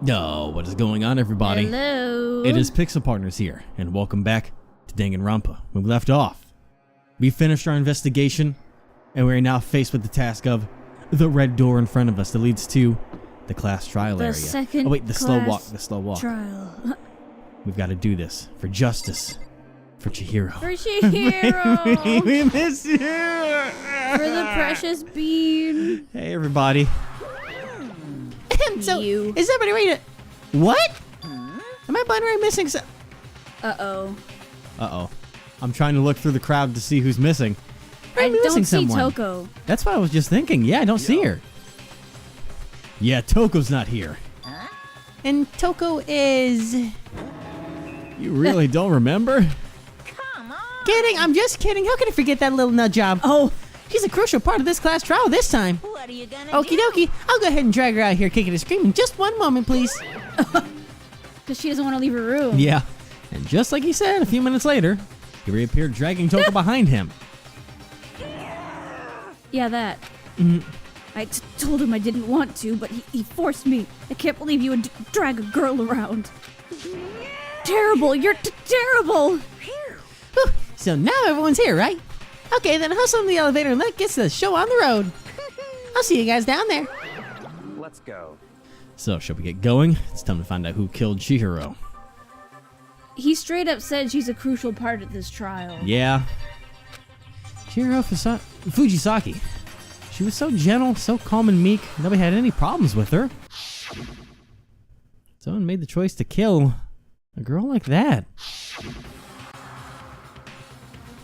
Oh, what is going on, everybody? Hello. It is Pixel Partners here, and welcome back to Danganronpa. When we left off, we finished our investigation, and we are now faced with the task of the red door in front of us that leads to the class trial area. Second oh wait, the slow walk. Trial. We've got to do this for justice, for Chihiro. For Chihiro. We miss you. For the precious bean. Hey, everybody. So, You. is everybody ready to... What? Am I blind or am I missing some... Uh-oh. Uh-oh. I'm trying to look through the crowd to see who's missing. I I'm missing don't see someone. Toko. That's what I was just thinking. Yeah, I don't see her. Yeah, Toko's not here. And Toko is... You really don't remember? Kidding, I'm just kidding. How can I forget that little nut job? Oh, she's a crucial part of this class trial this time. What are you gonna Okie do? dokie, I'll go ahead and drag her out here kicking and screaming. Just one moment, please. Because she doesn't want to leave her room. Yeah. And just like he said, a few minutes later, he reappeared dragging Toko behind him. Yeah, that. I told him I didn't want to, but he forced me. I can't believe you would drag a girl around. Terrible. You're terrible. Whew, so now everyone's here, right? Okay, then hustle in the elevator and let's get the show on the road. I'll see you guys down there. Let's go. So, shall we get going? It's time to find out who killed Chihiro. He straight up said she's a crucial part of this trial. Yeah. Chihiro Fujisaki. She was so gentle, so calm and meek, nobody had any problems with her. Someone made the choice to kill a girl like that.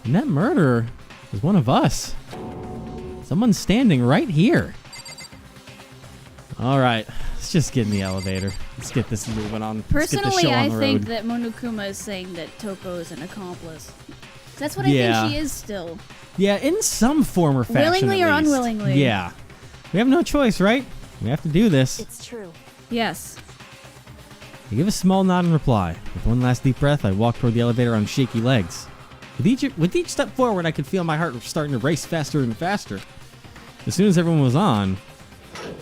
And that murderer is one of us. Someone's standing right here. Alright, let's just get in the elevator. Let's get this moving on. Let's get the Personally, show on I the think road. that Monokuma is saying that Toko is an accomplice. That's what I Yeah. think she is still. Yeah, in some form or fashion. Willingly at or least. unwillingly. Yeah. We have no choice, right? We have to do this. It's true. Yes. I give a small nod in reply. With one last deep breath, I walk toward the elevator on shaky legs. With each step forward, I could feel my heart starting to race faster and faster. As soon as everyone was on,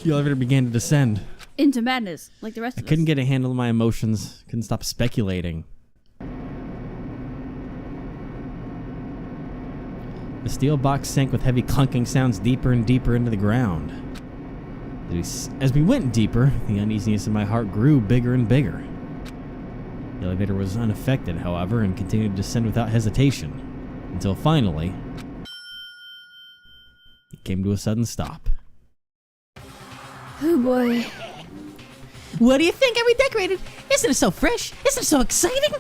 the elevator began to descend. Into madness, like the rest I of us. couldn't get a handle on my emotions. Couldn't stop speculating. The steel box sank with heavy clunking sounds deeper and deeper into the ground. As we went deeper, the uneasiness in my heart grew bigger and bigger. The elevator was unaffected, however, and continued to descend without hesitation, until finally, it came to a sudden stop. Oh boy. What do you think? I redecorated. Isn't it so fresh? Isn't it so exciting?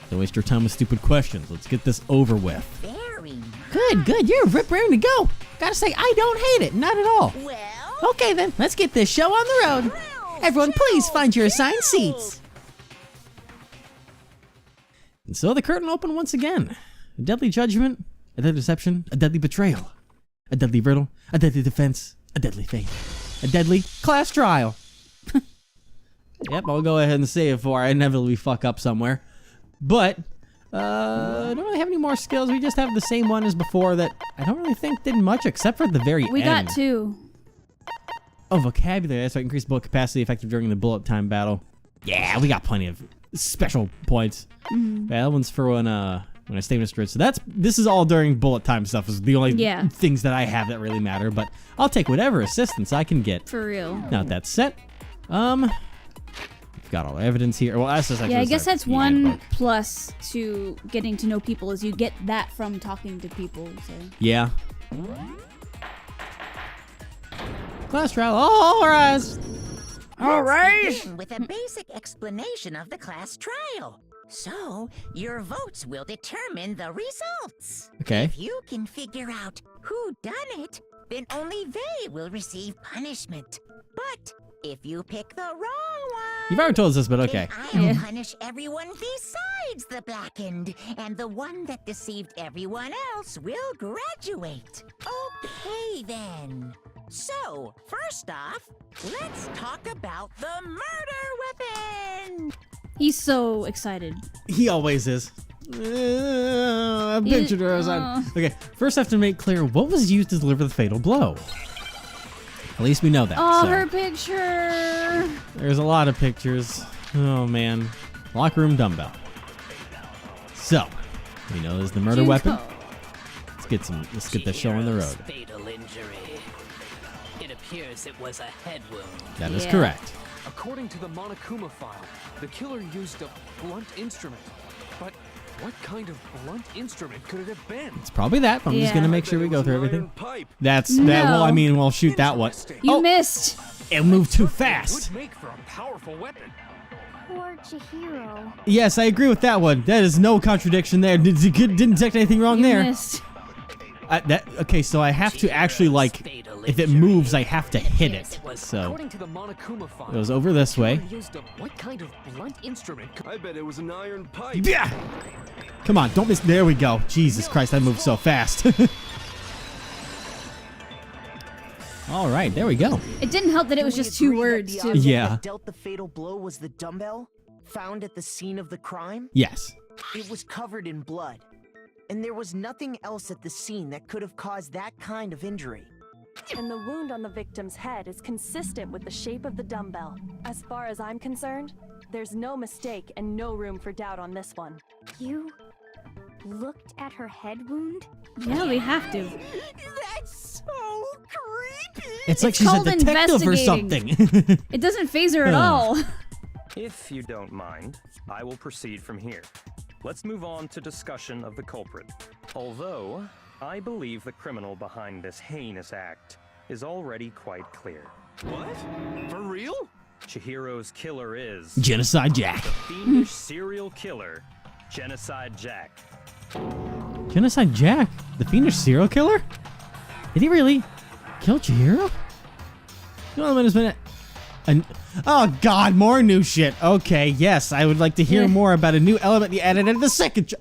Don't waste your time with stupid questions. Let's get this over with. Very nice. Good. You're rip raring to go. Gotta say, I don't hate it. Not at all. Well, Okay, then. Let's get this show on the road. Everyone, please find your assigned seats. And so the curtain opened once again. A deadly judgment, a deadly deception, a deadly betrayal, a deadly riddle, a deadly defense, a deadly fate, a deadly class trial. Yep, I'll go ahead and say it before I inevitably fuck up somewhere. But, I don't really have any more skills. We just have the same one as before that I don't really think did much except for the very We end. got two. Oh, vocabulary. That's right. Increased bullet capacity effective during the bullet time battle. Yeah, we got plenty of special points. Yeah, that one's for when I stay with Stritch. So this is all during bullet time stuff. Is the only things that I have that really matter. But I'll take whatever assistance I can get. For real. Now that that's set, we've got all the evidence here. Well, that's just Yeah, I guess that's one plus to getting to know people is you get that from talking to people. So. Yeah. Class trial. All rise. all right. With a basic explanation of the class trial. So, your votes will determine the results. Okay. If you can figure out who done it, then only they will receive punishment. But if you pick the wrong one, You've already told us this, but okay. then I'll punish everyone besides the blackened, and the one that deceived everyone else will graduate. Okay, then. So, first off, let's talk about the murder weapon. He's so excited. He always is. I pictured her as okay, first I have to make clear what was used to deliver the fatal blow. At least we know that. Oh, so. her picture. There's a lot of pictures. Oh man. Locker room dumbbell. So, we know there's the murder weapon. Let's get the show on the road. Fatal injury. It appears it was a head wound. That is correct. According to the Monokuma file, the killer used a blunt instrument. But what kind of blunt instrument could it have been? It's probably that, but I'm just Yeah. gonna make sure we go through everything. That's that. No. Well, I mean, we'll shoot that one. You missed. It moved too Would fast. make for a powerful weapon. Poor Chihiro. Yes, I agree with that one. That is no contradiction there. Didn't detect anything wrong You there. missed. Okay, so I have to actually, like, if it moves, I have to hit it. So According to the Monokuma file, it goes over this way. used a what kind of blunt instrument? I bet it was an iron pipe. Yeah. Come on, don't miss. There we go. Jesus Christ, that moved so fast. All right, there we go. It didn't help that it was Do we just 2 agree that words, the too. object Yeah. that dealt the fatal blow was the dumbbell found at the scene of the crime? Yes. It was covered in blood, and there was nothing else at the scene that could have caused that kind of injury. And the wound on the victim's head is consistent with the shape of the dumbbell. As far as I'm concerned, there's no mistake and no room for doubt on this one. You looked at her head wound? Yeah, we have to. That's so creepy! It's like It's she's a called detective or investigating. something. It doesn't phase her at all. If you don't mind, I will proceed from here. Let's move on to discussion of the culprit. Although, I believe the criminal behind this heinous act is already quite clear. What? For real? Chihiro's killer is Genocide Jack. the fiendish serial killer, Genocide Jack. Genocide Jack? The fiendish serial killer? Did he really kill Chihiro? No, wait a minute. Oh God, more new shit. Okay, yes, I would like to hear more about a new element you added into the second.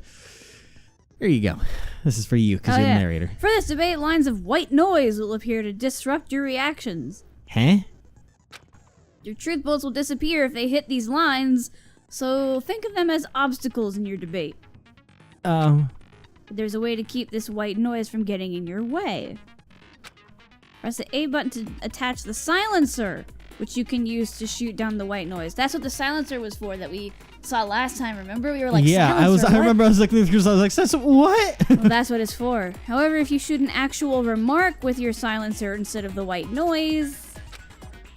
Here you go. This is for you because you're the narrator. For this debate, lines of white noise will appear to disrupt your reactions. Huh? Your truth bullets will disappear if they hit these lines, so think of them as obstacles in your debate. There's a way to keep this white noise from getting in your way. Press the A button to attach the silencer, which you can use to shoot down the white noise. That's what the silencer was for that we saw last time. Remember, we were like, yeah, silencer, I what? remember I was looking because I was like, what? Well, that's what it's for. However, if you shoot an actual remark with your silencer instead of the white noise,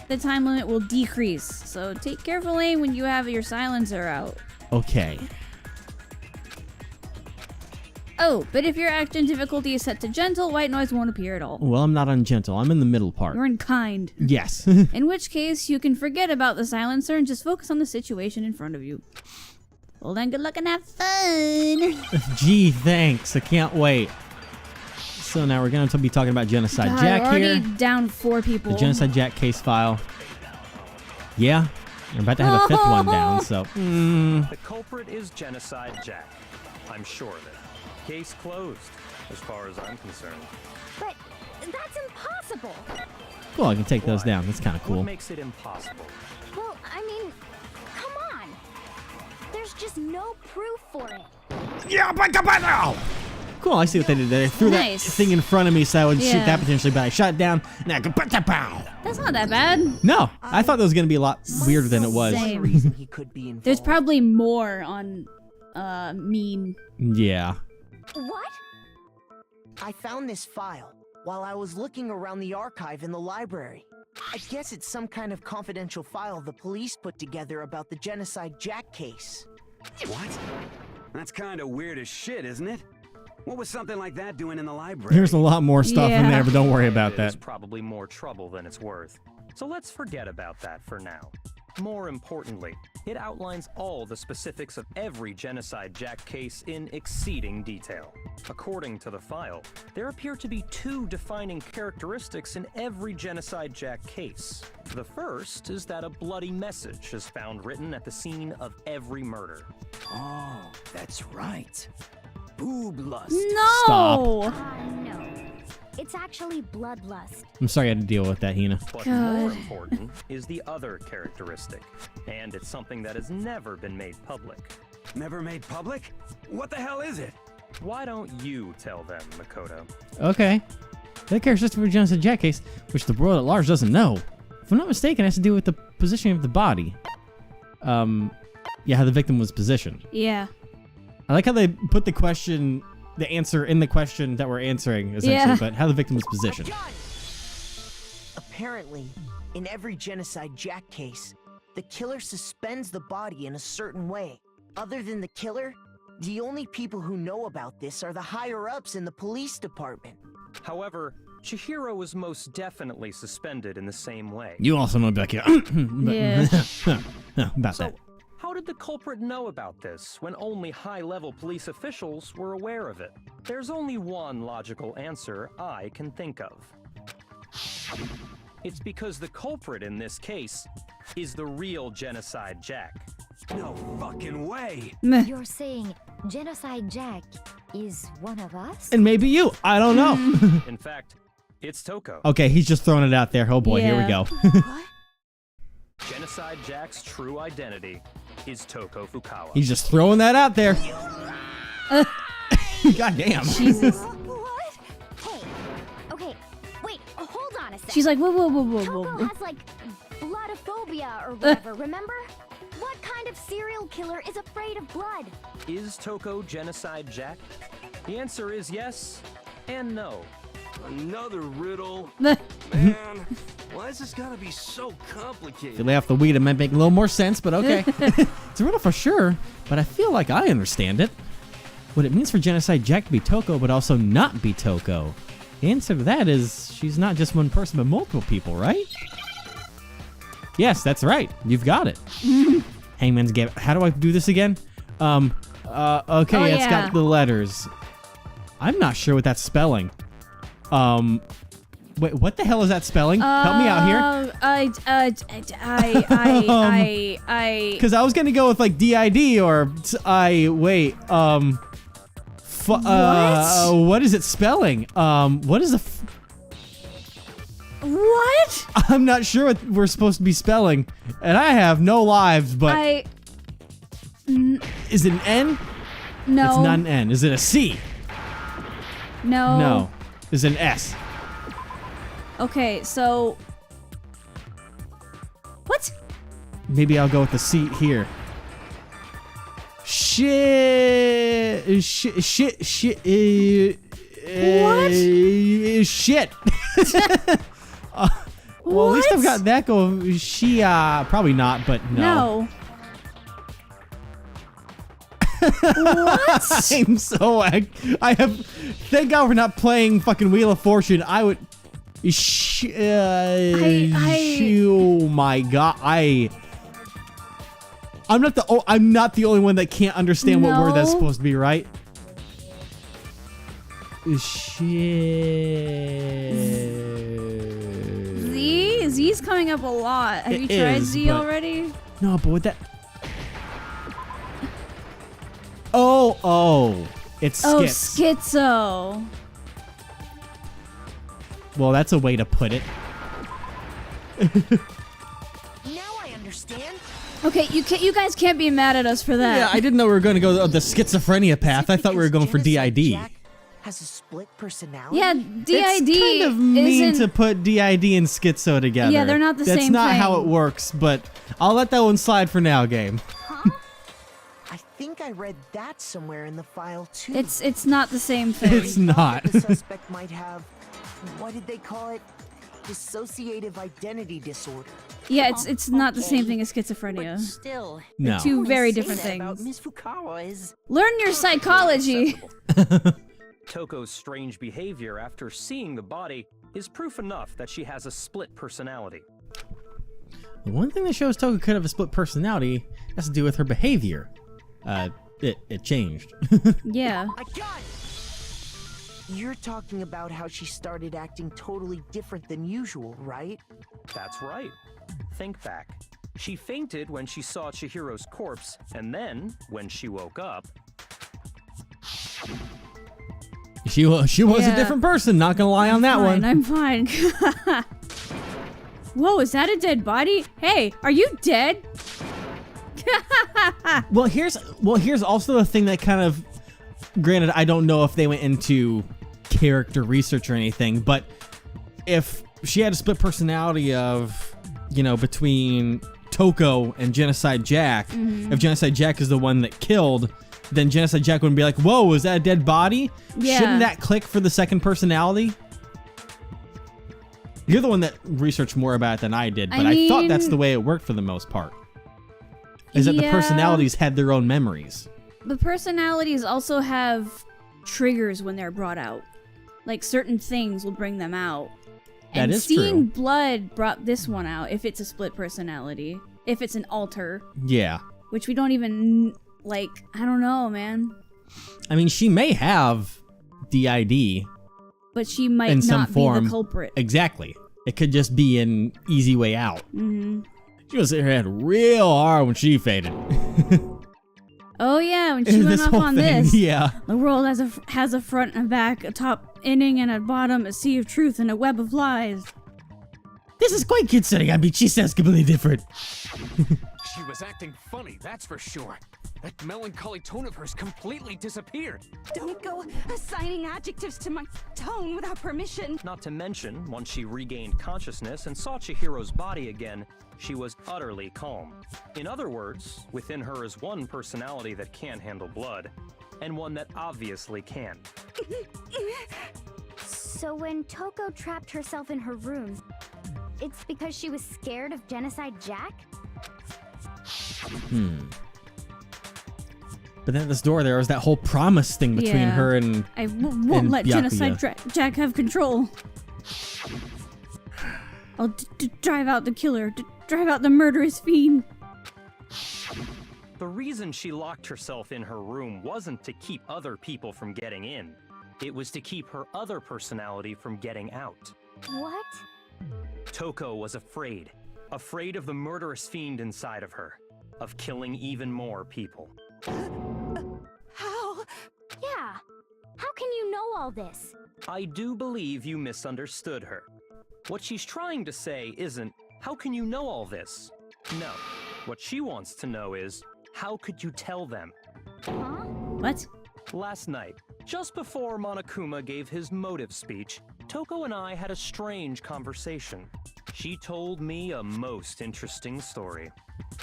the time limit will decrease. So take careful aim when you have your silencer out. Okay. Oh, but if your action difficulty is set to gentle, white noise won't appear at all. Well, I'm not on gentle. I'm in the middle part. You're in kind. Yes. In which case, you can forget about the silencer and just focus on the situation in front of you. Well then, good luck and have fun! Gee, thanks. I can't wait. So now we're going to be talking about Genocide God, Jack we're already here. down 4 people. The Genocide Jack case file. Yeah. We're about to have a 5th one down, so. The culprit is Genocide Jack. I'm sure of it. Case closed, as far as I'm concerned. But that's impossible. Well, I can take those down. That's kind of cool. What makes it impossible? Well, I mean, come on. There's just no proof for it. Yeah, cool, I see what they did there. They threw Nice. that thing in front of me so I would shoot Yeah. that potentially, but I shot it down, and I go, That's not that bad. no, I thought that was going to be a lot weirder than it was. Same. One reason he could be involved. There's probably more on, mean. Yeah. What? I found this file while I was looking around the archive in the library. I guess it's some kind of confidential file the police put together about the Genocide Jack case. What? That's kind of weird as shit, isn't it? What was something like that doing in the library? There's a lot more stuff in Yeah. there, but don't worry about There's that. probably more trouble than it's worth. So let's forget about that for now. More importantly, it outlines all the specifics of every Genocide Jack case in exceeding detail. According to the file, there appear to be 2 defining characteristics in every Genocide Jack case. The first is that a bloody message is found written at the scene of every murder. Oh, that's right. Boob lust. No! No. It's actually bloodlust. I'm sorry I had to deal with that, Hina. But God. more important is the other characteristic, and it's something that has never been made public. Never made public? What the hell is it? Why don't you tell them, Makoto? Okay. The characteristic for the Genocide Jack case, which the world at large doesn't know. If I'm not mistaken, it has to do with the positioning of the body. Yeah, how the victim was positioned. Yeah. I like how they put the answer in the question that we're answering, essentially, but how the victim was positioned. Apparently, in every Genocide Jack case, the killer suspends the body in a certain way. Other than the killer, the only people who know about this are the higher-ups in the police department. However, Chihiro was most definitely suspended in the same way. You also know about Yeah. about So, that. how did the culprit know about this when only high-level police officials were aware of it? There's only one logical answer I can think of. It's because the culprit in this case is the real Genocide Jack. No fucking way. You're saying Genocide Jack is one of us? And maybe you. I don't know. In fact, it's Toko. Okay, he's just throwing it out there. Oh boy, here we go. Genocide Jack's true identity is Toko Fukawa. He's just throwing that out there. God damn. Jesus. What? Hey, okay, wait, hold on a second. She's like, whoa, whoa, whoa, whoa, Toko whoa. has like bloodophobia or whatever, remember? What kind of serial killer is afraid of blood? Is Toko Genocide Jack? The answer is yes and no. Another riddle. Man, Why is this gotta be so If complicated? you lay off the weed, it might make a little more sense, but okay. It's a riddle for sure, but I feel like I understand it. What it means for Genocide Jack to be Toko, but also not be Toko. The answer to that is she's not just one person, but multiple people, right? Yes, that's right. You've got it. Hangman's Gambit. How do I do this again? Okay, it's yeah. got the letters. I'm not sure what that's spelling. Wait, what the hell is that spelling? Help me out here. Because I was gonna go with like DID or what is it spelling? What is the? what? I'm not sure what we're supposed to be spelling, and I have no lives. But is it an N? No. It's not an N. Is it a C? No. No. Is it an S? Okay, so. What? Maybe I'll go with the C here. Shit. What? Shit. Well, at least I've got that going. Probably not, but no. No. What? I'm so I have. Thank God we're not playing fucking Wheel of Fortune. I would. Oh my God! I'm not the only one that can't understand what word that's supposed to be, right? Shit. Z's coming up a lot. Have you It tried is, Z but- already? No, but with that. Oh, it's Oh, skits. schizo. Well, that's a way to put it. Now I understand. Okay, you guys can't be mad at us for that. Yeah, I didn't know we were going to go the schizophrenia path. I thought we were going for Genocide DID. Jack has a split personality? Yeah, DID It's kind of mean isn't. to put DID and schizo together. Yeah, they're not the That's same not how thing. it works, but I'll let that one slide for now, game. I think I read that somewhere in the file too. It's not the same thing. It's not. The suspect might have, what did they call it? Dissociative identity disorder. Yeah, it's not the same thing as schizophrenia. Still, No. Two very say different that about things. Miss Fukawa is Learn your psychology. Toko's strange behavior after seeing the body is proof enough that she has a split personality. The one thing that shows Toko could have a split personality has to do with her behavior. It changed. Yeah. I got it! You're talking about how she started acting totally different than usual, right? That's right. Think back. She fainted when she saw Chihiro's corpse, and then, when she woke up, She was a Yeah. different person, not gonna lie on that one. I'm fine. Whoa, is that a dead body? Hey, are you dead? Well, here's also the thing that kind of, granted, I don't know if they went into character research or anything, but if she had a split personality of you know, between Toko and Genocide Jack, if Genocide Jack is the one that killed, then Genocide Jack wouldn't be like, whoa, is that a dead body? Yeah. Shouldn't that click for the second personality? You're the one that researched more about it than I did, but I thought that's the way it worked for the most part. Is that the personalities had their own memories. The personalities also have triggers when they're brought out. Like, certain things will bring them out. That is true. Seeing blood brought this one out, if it's a split personality. If it's an alter. Yeah. Which we don't even, like, I don't know, man. I mean, she may have DID. But she might in some not form. be the culprit. Exactly. It could just be an easy way out. Mm-hmm. She was hitting her head real hard when she faded. Oh yeah, when she went off on this. Yeah. The world has a front and back, a top inning and a bottom, a sea of truth and a web of lies. This is quite concerning. I mean, she sounds completely different. She was acting funny, that's for sure. That melancholy tone of hers completely disappeared. Don't go assigning adjectives to my tone without permission. Not to mention, once she regained consciousness and saw Chihiro's body again, she was utterly calm. In other words, within her is one personality that can handle blood, and one that obviously can. So when Toko trapped herself in her room, it's because she was scared of Genocide Jack? But then at this door, there was that whole promise thing between her and I won't let Byakuya. Genocide Jack have control. I'll drive out the killer, drive out the murderous fiend. The reason she locked herself in her room wasn't to keep other people from getting in. It was to keep her other personality from getting out. What? Toko was afraid. Afraid of the murderous fiend inside of her. Of killing even more people. How? Yeah. How can you know all this? I do believe you misunderstood her. What she's trying to say isn't, how can you know all this? No. What she wants to know is, how could you tell them? Huh? What? Last night, just before Monokuma gave his motive speech, Toko and I had a strange conversation. She told me a most interesting story.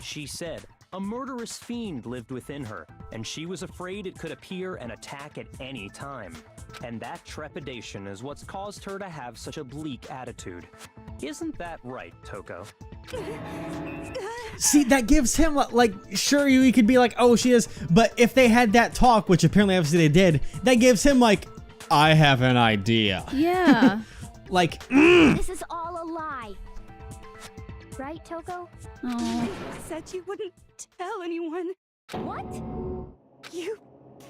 She said a murderous fiend lived within her, and she was afraid it could appear and attack at any time. And that trepidation is what's caused her to have such a bleak attitude. Isn't that right, Toko? See, that gives him, like, sure, he could be like, oh, she is, but if they had that talk, which apparently obviously they did, that gives him, like, I have an idea. Yeah. Like, This is all a lie. Right, Toko? Oh. You said you wouldn't tell anyone. What? You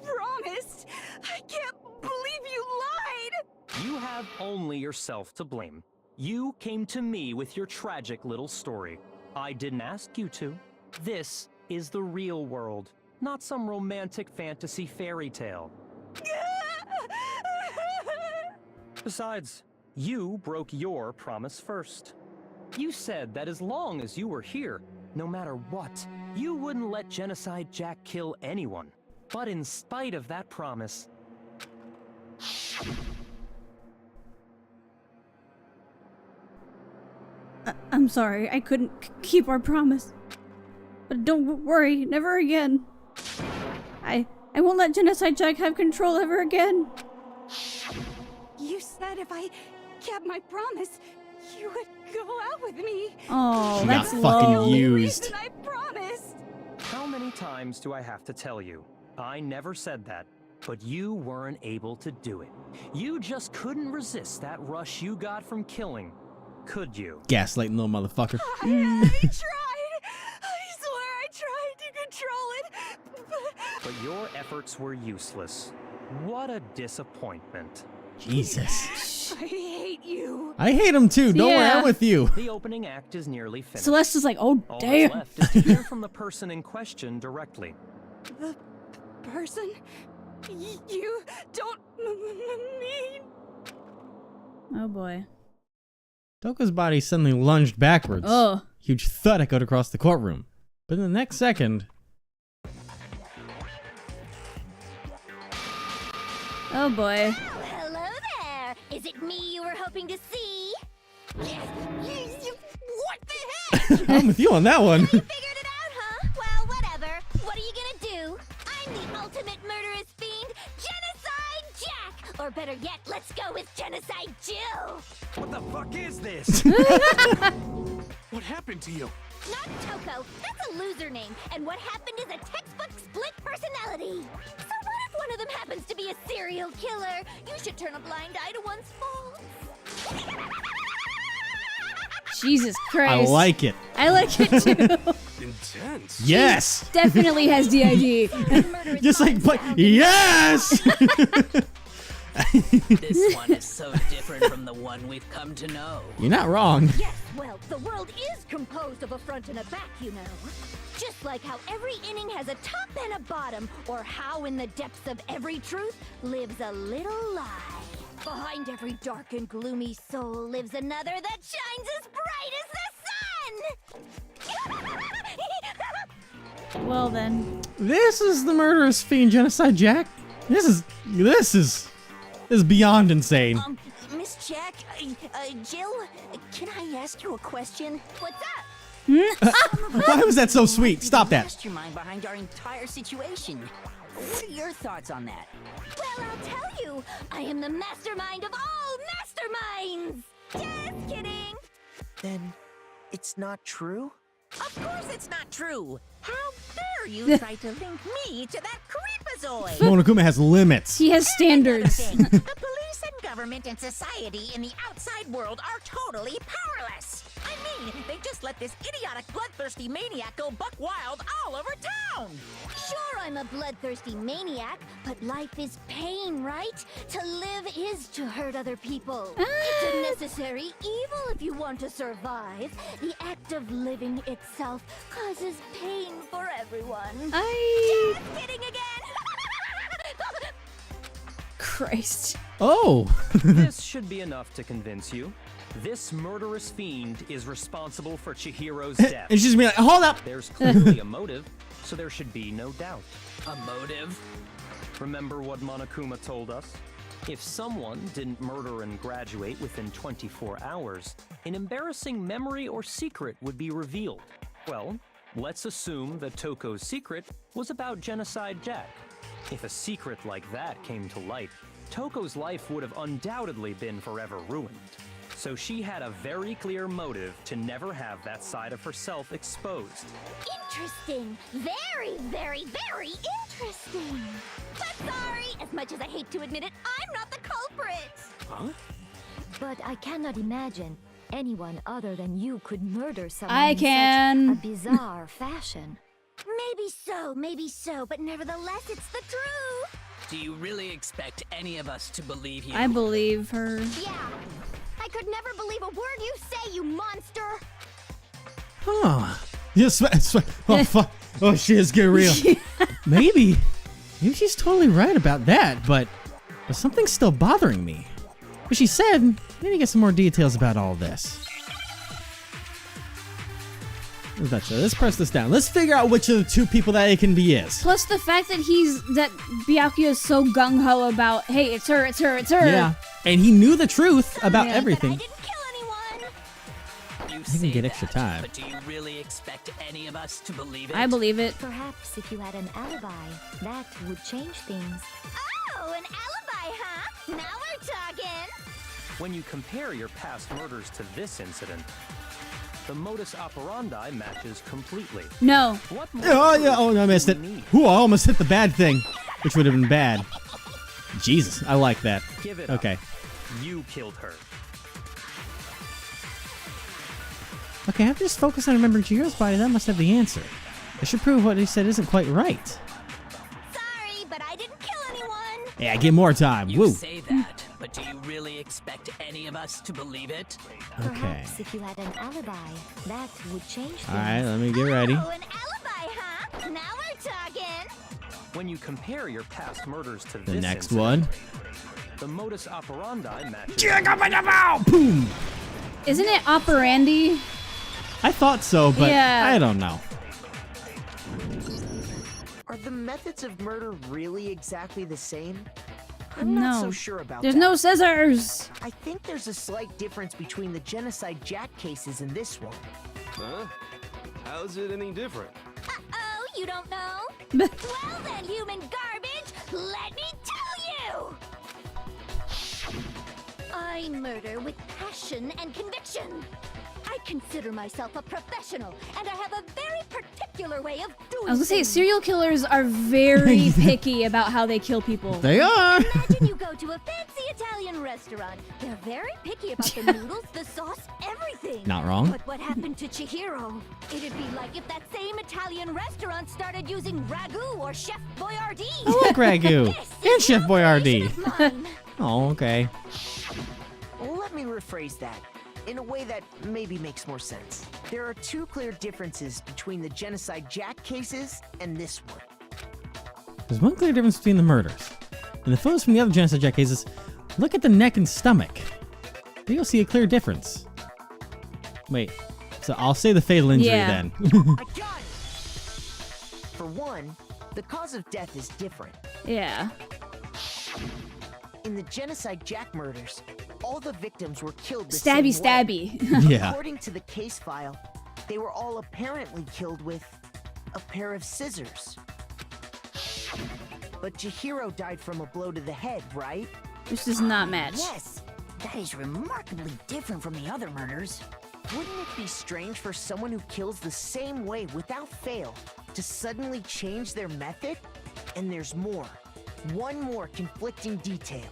promised. I can't believe you lied. You have only yourself to blame. You came to me with your tragic little story. I didn't ask you to. This is the real world, not some romantic fantasy fairy tale. Besides, you broke your promise first. You said that as long as you were here, no matter what, you wouldn't let Genocide Jack kill anyone. But in spite of that promise, I'm sorry, I couldn't keep our promise. But don't worry, never again. I won't let Genocide Jack have control ever again. You said if I kept my promise, you would go out with me. Oh, She that's got fucking low. used. Reason I promised. how many times do I have to tell you? I never said that, but you weren't able to do it. You just couldn't resist that rush you got from killing, could you? gaslighting little motherfucker. I tried. I swear I tried to control it. But your efforts were useless. What a disappointment. Jesus. I hate you. I hate him too. Don't worry, Yeah. I'm with you. The opening act is nearly finished. Celeste is like, oh, All damn. that's left is to hear from the person in question directly. The person you don't mean. Oh, boy. Toko's body suddenly lunged backwards. Oh. Huge thud echoed across the courtroom. But in the next second, Oh, boy. Hello there. Is it me you were hoping to see? What the I'm with you on that one. Figured it out, huh? Well, whatever. What are you gonna do? I'm the ultimate murderous fiend, Genocide Jack! Or better yet, let's go with Genocide Jill! What the fuck is this? What happened to you? Not Toko. That's a loser name. And what happened is a textbook split personality. So what if one of them happens to be a serial killer? You should turn a blind eye to one's faults. Jesus Christ. I like it. I like it too. Intense. Yes. Definitely has DID. Just like, but yes. This one is so different from the one we've come to know. You're not wrong. Yes, well, the world is composed of a front and a back, you know. Just like how every inning has a top and a bottom, or how in the depths of every truth lives a little lie. Behind every dark and gloomy soul lives another that shines as bright as the sun! Well then. This is the murderous fiend Genocide Jack. This is beyond insane. Miss Jack, Jill, can I ask you a question? What's up? Why was that so sweet? Stop that. Mastermind behind our entire situation. What are your thoughts on that? Well, I'll tell you. I am the mastermind of all masterminds! Just kidding! Then it's not true? Of course it's not true. How dare you try to link me to that creepazoid? Monokuma has limits. He has standards. The police and government and society in the outside world are totally powerless. I mean, they just let this idiotic, bloodthirsty maniac go buck wild all over town. Sure, I'm a bloodthirsty maniac, but life is pain, right? To live is to hurt other people. It's a necessary evil if you want to survive. The act of living itself causes pain for everyone. Just kidding again. Christ. Oh. This should be enough to convince you. This murderous fiend is responsible for Chihiro's death. And she's being like, hold up. There's clearly a motive, so there should be no doubt. A motive? Remember what Monokuma told us? If someone didn't murder and graduate within 24 hours, an embarrassing memory or secret would be revealed. Well, let's assume that Toko's secret was about Genocide Jack. If a secret like that came to light, Toko's life would have undoubtedly been forever ruined. So she had a very clear motive to never have that side of herself exposed. Interesting. Very, very, very interesting. But sorry, as much as I hate to admit it, I'm not the culprit. Huh? But I cannot imagine anyone other than you could murder someone I in can. such a bizarre fashion. Maybe so, but nevertheless, it's the truth. Do you really expect any of us to believe you? I believe her. Yeah. I could never believe a word you say, you monster. Huh. Yes. Oh, fuck. Oh, shit, it's getting real. Maybe she's totally right about that, but something's still bothering me. But she said, I need to get some more details about all this. Let's press this down. Let's figure out which of the two people that it can be is. Plus the fact that Byakuya is so gung-ho about, hey, it's her. Yeah, and he knew the truth about everything. But I didn't kill anyone. You He can get extra time. But do you really expect any of us to believe it? I believe it. Perhaps if you had an alibi, that would change things. Oh, an alibi, huh? Now we're talking. When you compare your past murders to this incident, the modus operandi matches completely. No. What Oh, yeah. Oh, I missed it. Ooh, I almost hit the bad thing, which would have been bad. Jesus, I like that. Give it Okay. up. You killed her. Okay, I have to just focus on remembering Chihiro's body. That must have the answer. I should prove what he said isn't quite right. Sorry, but I didn't kill anyone. Yeah, get more time. You Woo. say that, but do you really expect any of us to believe it? Okay. Perhaps if you had an alibi, that would change things. All right, let me get ready. Oh, an alibi, huh? Now we're talking. When you compare your past murders to The this next incident, one. the modus operandi matches. Boom. Isn't it operandi? I thought so, but Yeah. I don't know. Are the methods of murder really exactly the same? I'm not so sure about There's that. no scissors. I think there's a slight difference between the Genocide Jack cases and this one. Huh? How's it any different? Uh-oh, you don't know? Well then, human garbage, let me tell you! I murder with passion and conviction. I consider myself a professional, and I have a very particular way of doing I was gonna say, things. serial killers are very picky about how they kill people. They are. Imagine you go to a fancy Italian restaurant. They're very picky about the noodles, the sauce, everything. Not wrong. But what happened to Chihiro? It'd be like if that same Italian restaurant started using ragu or Chef Boyardee. I like ragu. And Chef Boyardee. Of mine. Oh, okay. Let me rephrase that in a way that maybe makes more sense. There are two clear differences between the Genocide Jack cases and this one. There's one clear difference between the murders. In the photos from the other Genocide Jack cases, look at the neck and stomach. There you'll see a clear difference. Wait, so I'll say the fatal injury then. I got it! For one, the cause of death is different. Yeah. In the Genocide Jack murders, all the victims were killed the Stabby, same way. stabby. Yeah. According to the case file, they were all apparently killed with a pair of scissors. But Chihiro died from a blow to the head, right? Which does not match. Yes, that is remarkably different from the other murders. Wouldn't it be strange for someone who kills the same way without fail to suddenly change their method? And there's more. One more conflicting detail.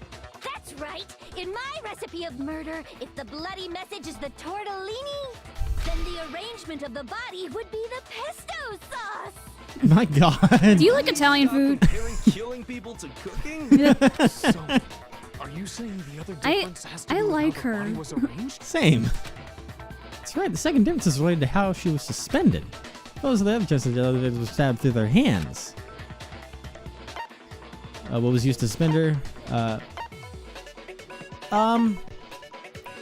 That's right. In my recipe of murder, if the bloody message is the tortellini, then the arrangement of the body would be the pesto sauce. My God. Do you like Italian food? Comparing killing people to cooking? So, are you saying the other difference has to I do with like how her. the body was arranged? Same. That's right, the second difference is related to how she was suspended. Those are the other Genocide Jack that was stabbed through their hands. What was used to suspend her?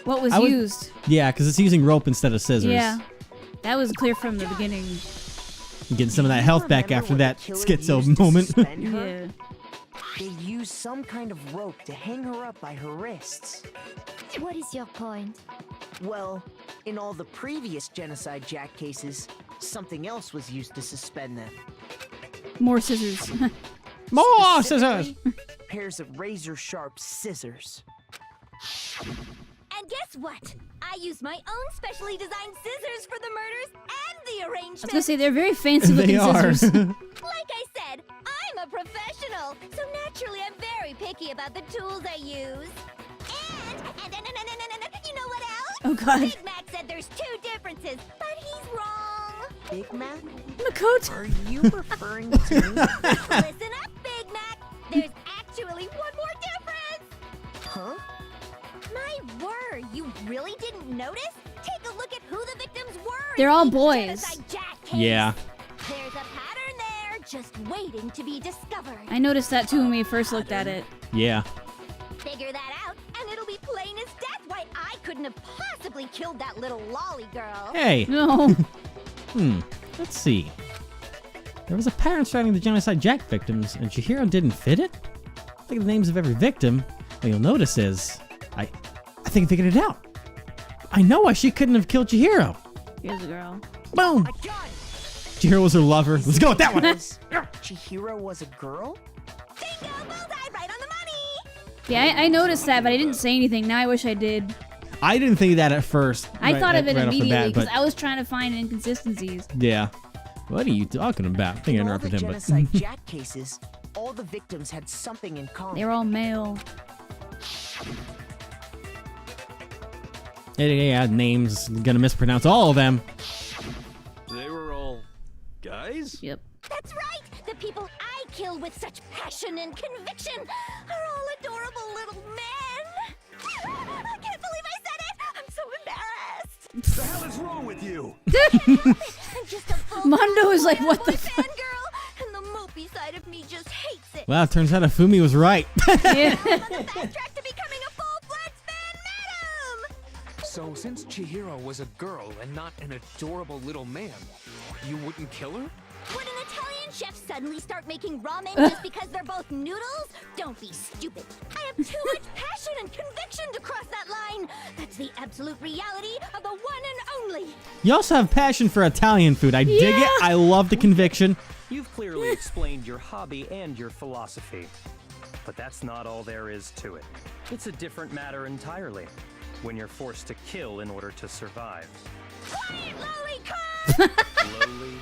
What was I would- used? Yeah, because it's using rope instead of scissors. Yeah. That was clear from the beginning. Getting some of that health back after that schizo moment. Yeah. They used some kind of rope to hang her up by her wrists. What is your point? Well, in all the previous Genocide Jack cases, something else was used to suspend them. More scissors. More scissors! Specifically, pairs of razor-sharp scissors. And guess what? I used my own specially designed scissors for the murders and the I was arrangement. gonna say, they're very fancy looking They are. scissors. Like I said, I'm a professional, so naturally I'm very picky about the tools I use. And you know what else? Oh, God. Big Mac said there's two differences, but he's wrong. Big Mac? Makoto. Are you referring to me? Listen up, Big Mac. There's actually one more difference. Huh? My word, you really didn't notice? Take a look at who the victims were. They're in all each boys. Genocide Jack case. Yeah. There's a pattern there, just waiting to be discovered. I noticed that too when we first looked at it. Yeah. Figure that out, and it'll be plain as death why I couldn't have possibly killed that little lolly girl. Hey. No. Let's see. There was a pattern surrounding the Genocide Jack victims, and Chihiro didn't fit it? Think of the names of every victim. What you'll notice is, I think I figured it out. I know why she couldn't have killed Chihiro. Here's a girl. Boom! I got it! Chihiro was her lover. Let's go with that one! Chihiro was a girl? Bingo, bullseye, right on the money! Yeah, I noticed that, but I didn't say anything. Now I wish I did. I didn't think of that at first. I thought of it right off the immediately bat, because but I was trying to find inconsistencies. yeah. What are you talking about? I think I In all the interrupted him, Genocide but Jack cases, all the victims had something in common. They were all male. yeah, names. Gonna mispronounce all of them. They were all guys? Yep. That's right! The people I kill with such passion and conviction are all adorable little men! I can't believe I said it! I'm so embarrassed! The hell is wrong with you? I'm just a full Mondo is like, what the fangirl, and the mopey side of me just hates it. Well, it turns out Afumi was right. Yeah. I'm on the fast track to becoming a full-fledged fan madam! So, since Chihiro was a girl and not an adorable little man, you wouldn't kill her? Would an Italian chefs suddenly start making ramen just because they're both noodles? Don't be stupid. I have too much passion and conviction to cross that line. That's the absolute reality of the one and only. You also have passion for Italian food. I dig it. I love the conviction. You've clearly explained your hobby and your philosophy. But that's not all there is to it. It's a different matter entirely. When you're forced to kill in order to survive. Quiet, lowly cur! Lowly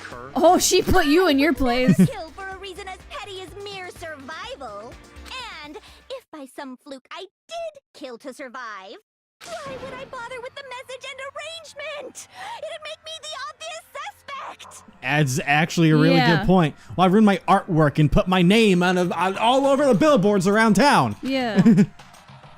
cur? Oh, she put you in your place. Kill for a reason as petty as mere survival. And if by some fluke I did kill to survive, why would I bother with the message and arrangement? It'd make me the obvious suspect. That's actually a really good point. Well, I ruined my artwork and put my name on all over the billboards around town. Yeah.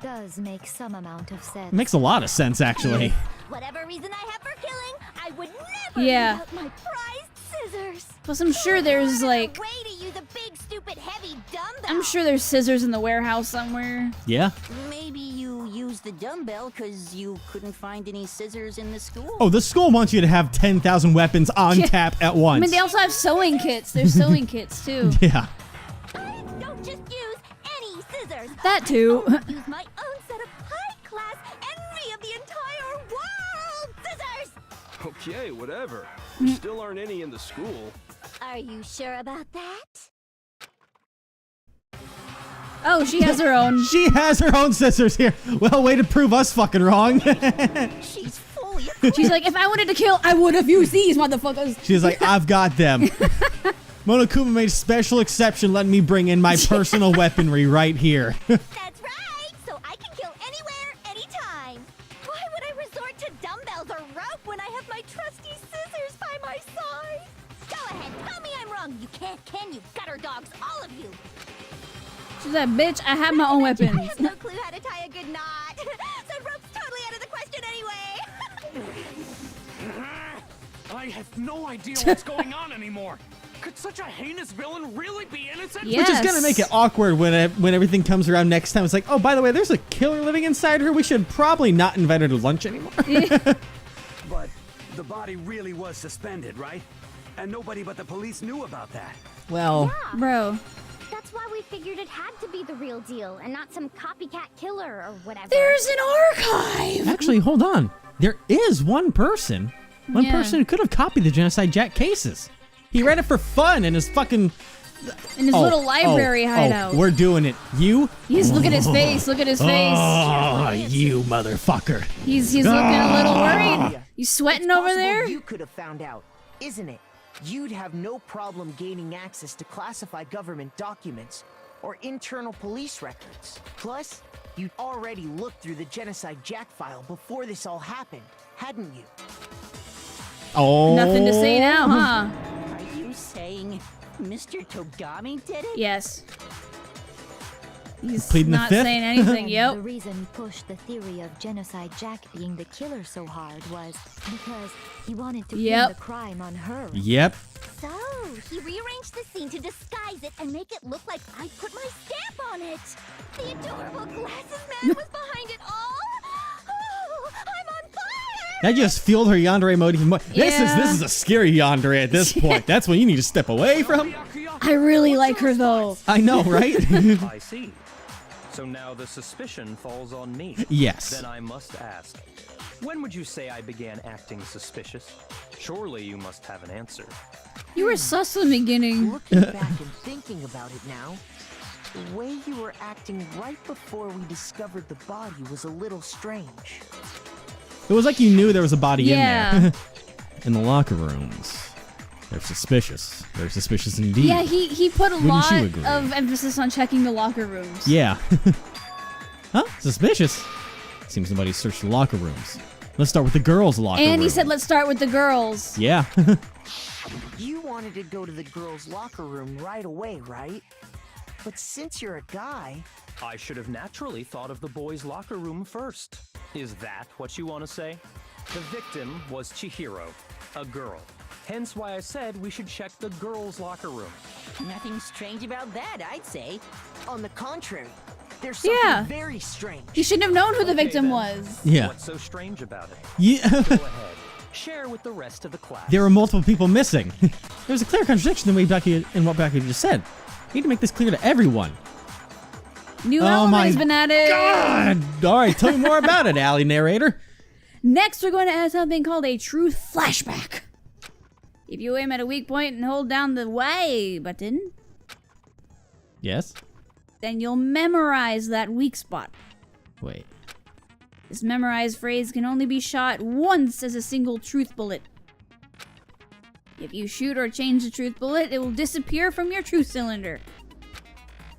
Does make some amount of sense. Makes a lot of sense, actually. Whatever reason I have for killing, I would never Yeah. give up my prized scissors. Plus, I'm sure there's like, Way to use a big, stupid, heavy dumbbell. I'm sure there's scissors in the warehouse somewhere. Yeah. Maybe you used the dumbbell because you couldn't find any scissors in the school. Oh, the school wants you to have 10,000 weapons on tap at once. I mean, they also have sewing kits. There's sewing kits too. Yeah. Don't just use any scissors. That too. Use my own set of high-class envy of the entire world scissors. Okay, whatever. There still aren't any in the school. Are you sure about that? Oh, she has her own. She has her own scissors here. Well, way to prove us fucking wrong. She's fully. She's like, if I wanted to kill, I would have used these motherfuckers. She's like, I've got them. Monokuma made a special exception letting me bring in my personal weaponry right here. That's right. So I can kill anywhere, anytime. Why would I resort to dumbbells or rope when I have my trusty scissors by my side? Go ahead, tell me I'm wrong. You can't, can you? Gutter dogs, all of you. She's like, bitch, I have my own weapons. I have no clue how to tie a good knot. So rope's totally out of the question anyway. I have no idea what's going on anymore. Could such a heinous villain really be innocent? Which is going to make it awkward when everything comes around next time. It's like, oh, by the way, there's a killer living inside her. We should probably not invite her to lunch anymore. But the body really was suspended, right? And nobody but the police knew about that. Well, bro. That's why we figured it had to be the real deal and not some copycat killer or whatever. There's an archive! Actually, hold on. There is one person. One person who could have copied the Genocide Jack cases. He read it for fun in his fucking... In his little library hideout. We're doing it. You? He's look at his face. Look at his face. Oh, you motherfucker. He's looking a little worried. You sweating over there? You could have found out, isn't it? You'd have no problem gaining access to classified government documents or internal police records. Plus, you'd already looked through the Genocide Jack file before this all happened, hadn't you? Oh. Nothing to say now, huh? Are you saying Mr. Togami did it? Yes. He's Pleading the not fifth? saying anything. Yep. The reason he pushed the theory of Genocide Jack being the killer so hard was because he wanted to pin the crime on her. Yep. So, he rearranged the scene to disguise it and make it look like I put my stamp on it. The adorable glasses man was behind it all. Oh, I'm on fire! That just fueled her yandere mode even more. This is a scary yandere at this point. That's when you need to step away from. I really like her though. I know, right? I see. So now the suspicion falls on me. Yes. Then I must ask, when would you say I began acting suspicious? Surely you must have an answer. You were sus in the beginning. Looking back and thinking about it now, the way you were acting right before we discovered the body was a little strange. It was like you knew there was a body in Yeah. there. In the locker rooms. They're suspicious. They're suspicious indeed. Yeah, he put a Wouldn't lot you agree? of emphasis on checking the locker rooms. Yeah. Huh? Suspicious? Seems somebody searched the locker rooms. Let's start with the girls' locker room. And he said, let's start with the girls. Yeah. You wanted to go to the girls' locker room right away, right? But since you're a guy... I should have naturally thought of the boys' locker room first. Is that what you want to say? The victim was Chihiro, a girl. Hence why I said we should check the girls' locker room. Nothing strange about that, I'd say. On the contrary, there's something very strange. He shouldn't have known who the victim was. Yeah. What's so strange about it? Yeah. Go ahead. share with the rest of the class. There were multiple people missing. There was a clear contradiction in what Becky just said. We need to make this clear to everyone. New element has been added. God! All right, tell me more about it, Allie narrator. Next, we're going to add something called a truth flashback. If you aim at a weak point and hold down the Y button, Yes? then you'll memorize that weak spot. Wait. This memorized phrase can only be shot once as a single truth bullet. If you shoot or change the truth bullet, it will disappear from your truth cylinder.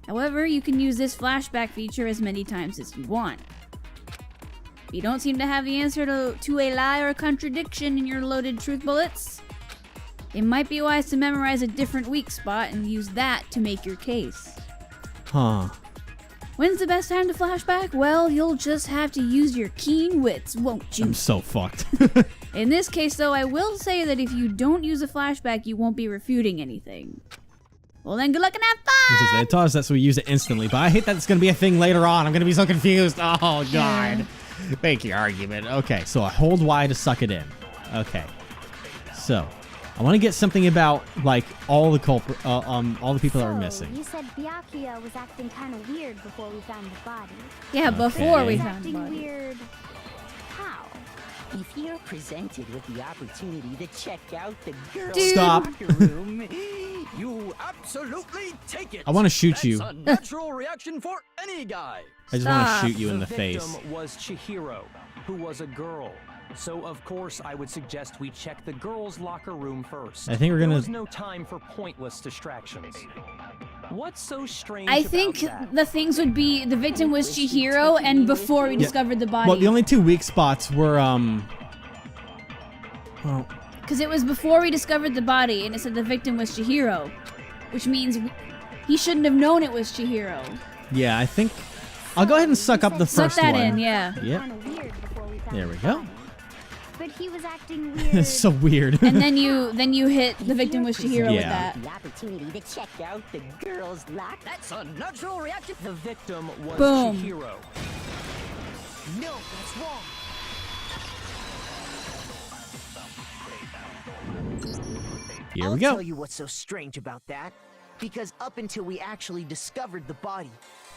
However, you can use this flashback feature as many times as you want. If you don't seem to have the answer to a lie or a contradiction in your loaded truth bullets, it might be wise to memorize a different weak spot and use that to make your case. Huh. When's the best time to flashback? Well, you'll just have to use your keen wits, won't you? I'm so fucked. In this case, though, I will say that if you don't use a flashback, you won't be refuting anything. Well, then good luck and have fun! They taught us that so we use it instantly, but I hate that it's going to be a thing later on. I'm going to be so confused. Oh, God. Make your argument. Okay, so I hold Y to suck it in. Okay. So, I want to get something about, like, all the people that were missing. You said Byakuya was acting kind of weird before we found the body. Yeah, before we found the acting body. weird. How? If you're presented with the opportunity to check out the girls' Stop. locker room, you absolutely take it. I want to shoot you. That's a natural reaction for any guy. I just want to shoot you in the victim face. was Chihiro, who was a girl. So of course I would suggest we check the girls' locker room first. I think we're gonna- There was no time for pointless distractions. What's so strange I about think that? the things would be the victim was Chihiro, and before we discovered the body. Well, the only two weak spots were, well, Because it was before we discovered the body, and it said the victim was Chihiro, which means he shouldn't have known it was Chihiro. yeah, I think I'll go ahead and suck up the Suck first that one. in, yeah. Yep. There we go. But he was acting weird. It's so weird. And then you hit the victim was Chihiro with Yeah. that. The opportunity to check out the girls' locker. That's a natural reaction. The victim was Boom. Chihiro. No, that's wrong. Here I'll we go. tell you what's so strange about that. Because up until we actually discovered the body,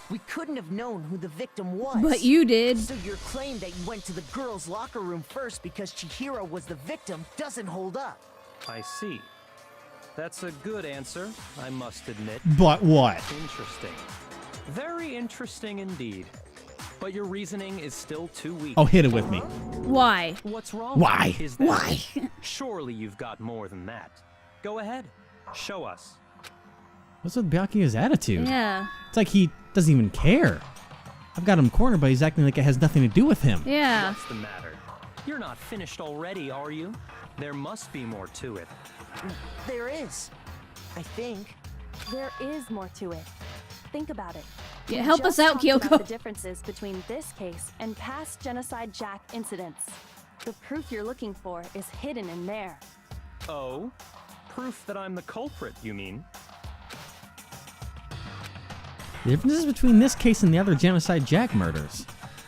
we couldn't have known who the victim was. But you did. So your claim that you went to the girls' locker room first because Chihiro was the victim doesn't hold up. I see. That's a good answer, I must admit. But what? Interesting. Very interesting indeed. But your reasoning is still too weak. Oh, hit it with me. Why? What's wrong? Why? Is that Why? Surely you've got more than that. Go ahead. Show us. What's with Byakuya's attitude? Yeah. It's like he doesn't even care. I've got him cornered, but he's acting like it has nothing to do with him. Yeah. What's the matter? You're not finished already, are you? There must be more to it. There is. I think. There is more to it. Think about it. Yeah, We help us just out, talked about Kyoko. the differences between this case and past Genocide Jack incidents. The proof you're looking for is hidden in there. Oh? Proof that I'm the culprit, you mean? The differences between this case and the other Genocide Jack murders.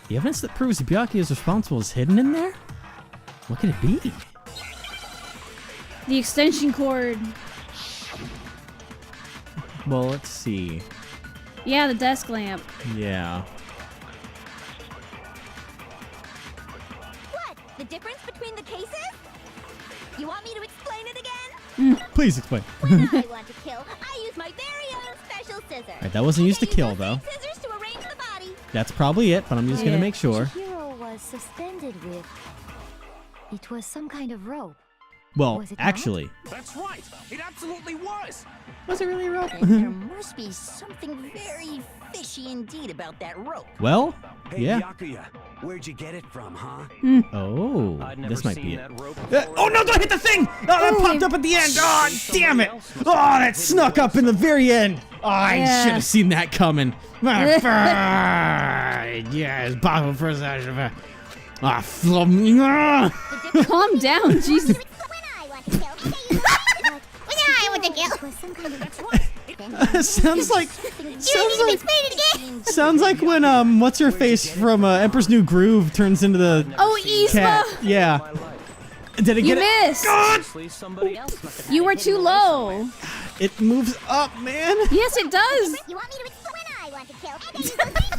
The evidence that proves Byakuya is responsible is hidden in there? What could it be? The extension cord. Well, let's see. Yeah, the desk lamp. Yeah. What? The difference between the cases? You want me to explain it again? Please explain. When I want to kill, I use my very own special scissors. Alright, that wasn't used to kill, though. Scissors to arrange the body. That's probably it, but I'm just gonna make sure. Chihiro was suspended with. It was some kind of rope. Well, Was it not? actually. That's right. It absolutely was. Was it really a rope? There must be something very fishy indeed about that rope. Well, Hey, yeah. Byakuya, where'd you get it from, huh? Oh, I'd never this might seen be it. that rope Oh no, don't hit the thing! Oh, that popped up at the end! Oh, damn it! Oh, that snuck up in the very end! Oh, I Yeah. should have seen that coming. Yes, bottom first. Calm down, Jesus. When I want to kill, It was some kind of. Sounds like again. sounds like when what's her face from Emperor's New Groove turns into the Oh, Yzma. cat. Yeah. Did it You get it? missed. God! Somebody else must have had You it were hidden too away low. It moves up, man. Yes, it does. You want me to explain when I want to kill? And then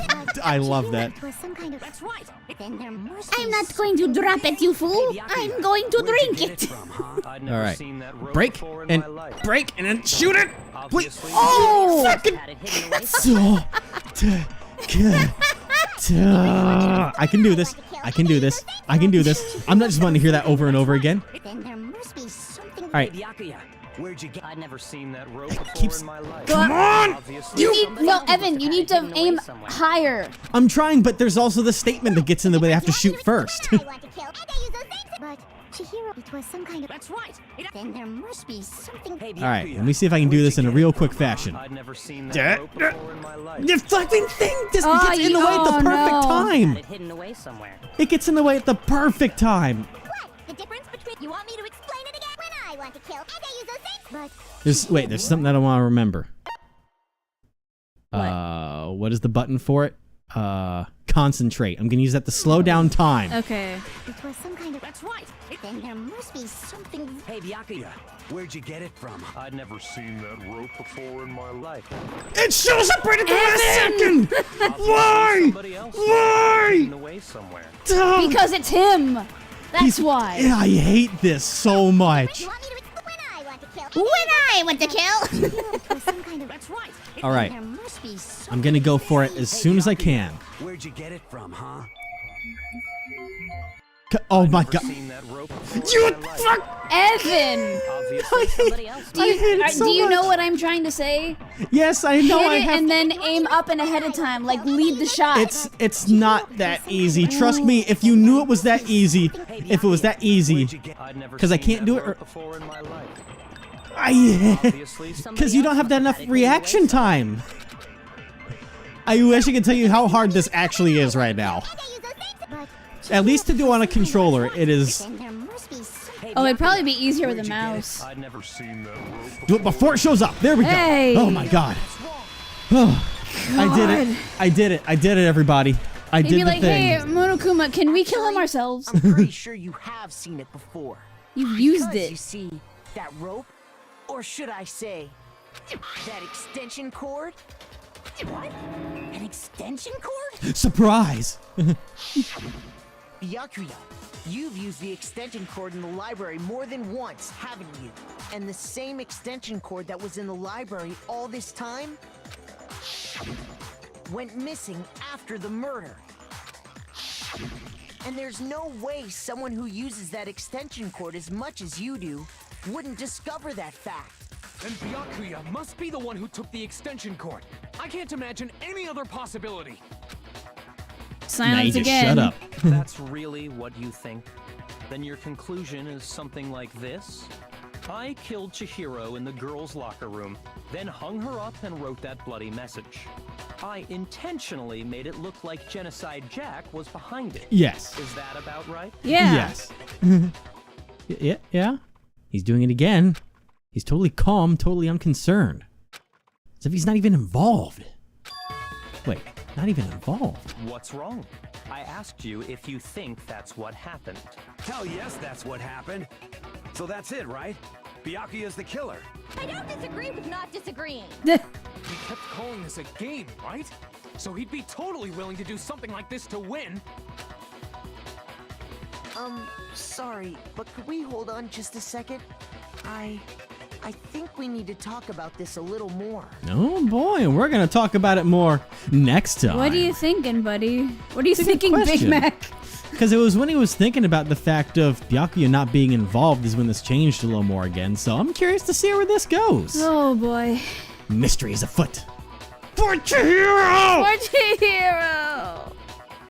you go think I love that. it was some kind of... That's right. Then there must I'm not going to drop it, you fool. I'm going to drink it. I'd All never right. seen that rope Break before in and my life. break and then shoot it. Wait. Obviously, Oh! somebody Fucking. else had it hidden away I can do this. I can do this. I can do this. I'm not just wanting to hear that over and over again. Then there must be something... All right. Byakuya, where'd you get? I'd never seen that rope before keeps- in my life. Come on! Obviously, You need, somebody no, else must Evan, have you had need it to hidden away aim somewhere. higher. I'm trying, but there's also the statement that gets in the way. I have to shoot first. I want to kill. And then use those things. But Chihiro, it was some kind of... That's right. Then there must be something... Hey, All right, let me see if I can do this in a real quick fashion. I'd never seen that rope before in my life. The fucking thing just Oh, gets in the way at the oh, perfect no. time. Had it hidden away somewhere. It gets in the way at the perfect time. What? The difference between... You want me to explain it again? When I want to kill. And then use those things. But... There's something that I want to remember. What is the button for it? Concentrate. I'm gonna use that to slow down time. Okay. It was some kind of... That's right. Then there must be something... Hey, Byakuya, where'd you get it from? I'd never seen that rope before in my life. It shows up right at the last second. Why? Somebody else must have had it hidden away somewhere. Because it's him. That's why. Yeah, I hate this so much. You want me to explain... When I want to kill. When I want to kill. It was some kind of... That's right. All right, There must be something... I'm gonna go for it as soon as I can. Where'd you get it from, huh? Oh my Never god. seen that rope before You in my life. fuck! Evan. Obviously, somebody else Do I you, hate it so do you know much. what I'm trying to say? Yes, I know. Hit I it have. and then aim up and ahead of time, like lead the shot. It's not that easy. Trust me. If you knew it was that easy, if it was that easy, I'd never 'cause I seen can't that do it rope before in my life. because Obviously, you don't have somebody enough else must have had it hidden reaction away time. I wish I could tell you how hard this actually is right now. At least to do on a controller, it is. Then there must be something... Oh, it'd probably be easier with a mouse. I'd never seen that rope Do it before it shows up. There we go. Hey. Oh my god. Oh, I did it. I did it. I did it, everybody. I He'd did be the like, thing. hey, Monokuma, can we kill him ourselves? I'm pretty sure you have seen it before. You've used Because, you it. see, that rope, or should I say, that extension cord? What? An extension cord? Surprise. Byakuya, you've used the extension cord in the library more than once, haven't you? And the same extension cord that was in the library all this time went missing after the murder. And there's no way someone who uses that extension cord as much as you do wouldn't discover that fact. Then Byakuya must be the one who took the extension cord. I can't imagine any other possibility. Silence just again. shut up. That's really what you think? Then your conclusion is something like this? I killed Chihiro in the girls' locker room, then hung her up and wrote that bloody message. I intentionally made it look like Genocide Jack was behind it. Yes. Is that about right? Yeah. Yes. Yeah. He's doing it again. He's totally calm, totally unconcerned. As if he's not even involved. Wait, not even involved? What's wrong? I asked you if you think that's what happened. Hell yes, that's what happened. So that's it, right? Byakuya's the killer. I don't disagree with not disagreeing. He kept calling this a game, right? So he'd be totally willing to do something like this to win. Sorry, but could we hold on just a second? I think we need to talk about this a little more. Oh boy, we're gonna talk about it more next time. What are you thinking, buddy? What are you It's a good thinking, Big question. Mac? Because it was when he was thinking about the fact of Byakuya not being involved is when this changed a little more again. So I'm curious to see where this goes. Oh boy. Mystery is afoot. For Chihiro! What?